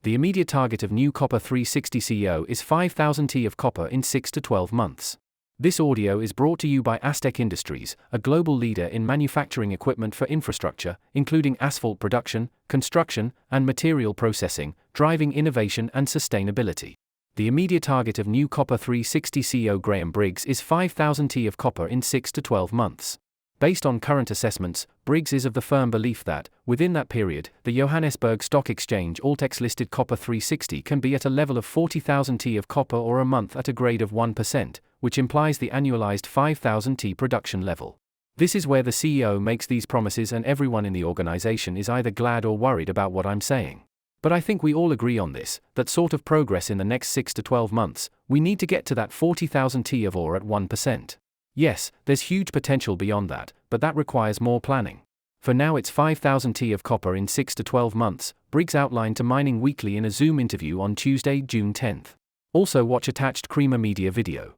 The immediate target of new Copper 360 CEO is 5,000 T of copper in 6 to 12 months. This audio is brought to you by Aztec Industries, a global leader in manufacturing equipment for infrastructure, including asphalt production, construction, and material processing, driving innovation and sustainability. The immediate target of new Copper 360 CEO Graham Briggs is 5,000 T of copper in 6 to 12 months. Based on current assessments, Briggs is of the firm belief that, within that period, the Johannesburg Stock Exchange AltX-listed Copper 360 can be at a level of 40,000 T of copper or a month at a grade of 1%, which implies the annualized 5,000 T production level. This is where the CEO makes these promises and everyone in the organization is either glad or worried about what I'm saying. But I think we all agree on this, that sort of progress in the next 6 to 12 months, we need to get to that 40,000 T of ore at 1%. Yes, there's huge potential beyond that, but that requires more planning. For now it's 5,000 T of copper in 6 to 12 months, Briggs outlined to Mining Weekly in a Zoom interview on Tuesday, June 10th. Also watch attached Creamer Media video.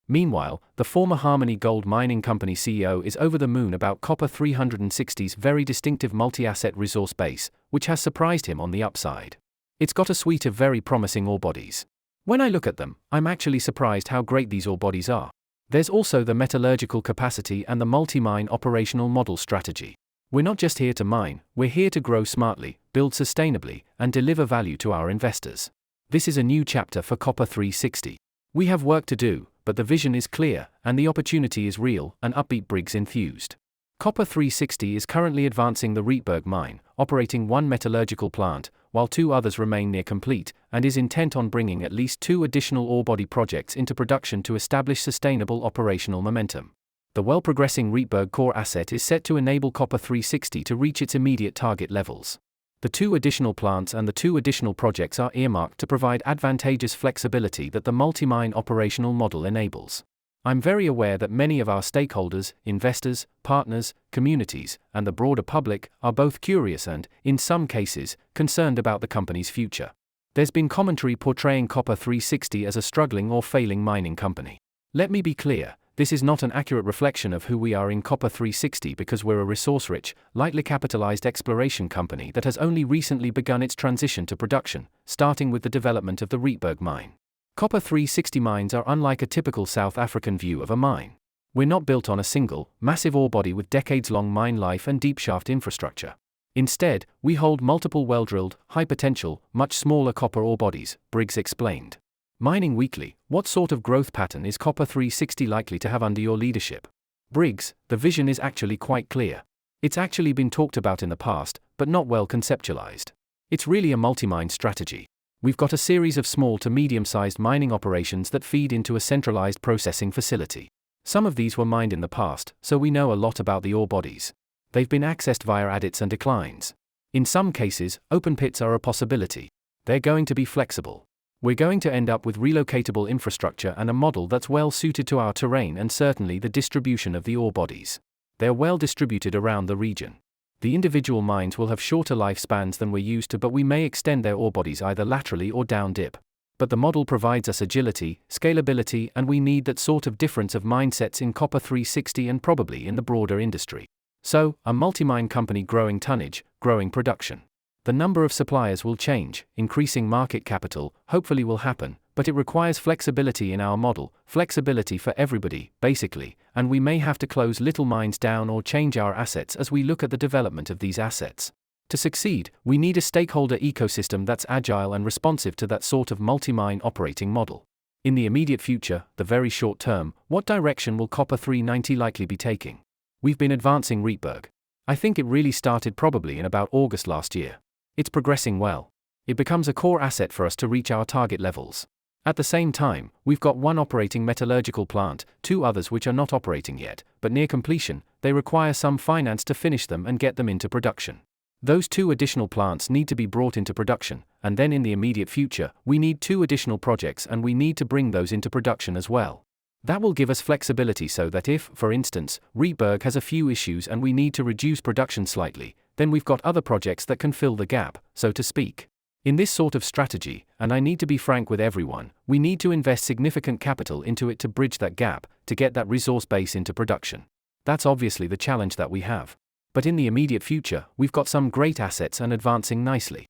Meanwhile, the former Harmony Gold Mining Company CEO is over the moon about Copper 360's very distinctive multi-asset resource base, which has surprised him on the upside. It's got a suite of very promising ore bodies. When I look at them, I'm actually surprised how great these ore bodies are. There's also the metallurgical capacity and the multi-mine operational model strategy. We're not just here to mine, we're here to grow smartly, build sustainably, and deliver value to our investors. This is a new chapter for Copper 360. We have work to do, but the vision is clear, and the opportunity is real, and upbeat Briggs enthused. Copper 360 is currently advancing the Rietberg mine, operating one metallurgical plant, while two others remain near complete, and is intent on bringing at least 2 additional ore body projects into production to establish sustainable operational momentum. The well-progressing Rietberg core asset is set to enable Copper 360 to reach its immediate target levels. The 2 additional plants and the 2 additional projects are earmarked to provide advantageous flexibility that the multi-mine operational model enables. I'm very aware that many of our stakeholders, investors, partners, communities, and the broader public are both curious and, in some cases, concerned about the company's future. There's been commentary portraying Copper 360 as a struggling or failing mining company. Let me be clear, this is not an accurate reflection of who we are in Copper 360 because we're a resource-rich, lightly capitalized exploration company that has only recently begun its transition to production, starting with the development of the Rietberg mine. Copper 360 mines are unlike a typical South African view of a mine. We're not built on a single, massive ore body with decades-long mine life and deep shaft infrastructure. Instead, we hold multiple well-drilled, high-potential, much smaller copper ore bodies, Briggs explained. Mining Weekly, what sort of growth pattern is Copper 360 likely to have under your leadership? Briggs, the vision is actually quite clear. It's actually been talked about in the past, but not well conceptualized. It's really a multi-mine strategy. We've got a series of small to medium-sized mining operations that feed into a centralized processing facility. Some of these were mined in the past, so we know a lot about the ore bodies. They've been accessed via adits and declines. In some cases, open pits are a possibility. They're going to be flexible. We're going to end up with relocatable infrastructure and a model that's well suited to our terrain and certainly the distribution of the ore bodies. They're well distributed around the region. The individual mines will have shorter lifespans than we're used to, but we may extend their ore bodies either laterally or down dip. But the model provides us agility, scalability, and we need that sort of difference of mindsets in Copper 360 and probably in the broader industry. So, a multi-mine company growing tonnage, growing production. The number of suppliers will change, increasing market capital, hopefully will happen, but it requires flexibility in our model, flexibility for everybody, basically, and we may have to close little mines down or change our assets as we look at the development of these assets. To succeed, we need a stakeholder ecosystem that's agile and responsive to that sort of multi-mine operating model. In the immediate future, the very short term, what direction will Copper 390 likely be taking? We've been advancing Rietberg. I think it really started probably in about August last year. It's progressing well. It becomes a core asset for us to reach our target levels. At the same time, we've got one operating metallurgical plant, 2 others which are not operating yet, but near completion. They require some finance to finish them and get them into production. Those 2 additional plants need to be brought into production, and then in the immediate future, we need 2 additional projects and we need to bring those into production as well. That will give us flexibility so that if, for instance, Rietberg has a few issues and we need to reduce production slightly, then we've got other projects that can fill the gap, so to speak. In this sort of strategy, and I need to be frank with everyone, we need to invest significant capital into it to bridge that gap, to get that resource base into production. That's obviously the challenge that we have. But in the immediate future, we've got some great assets and advancing nicely.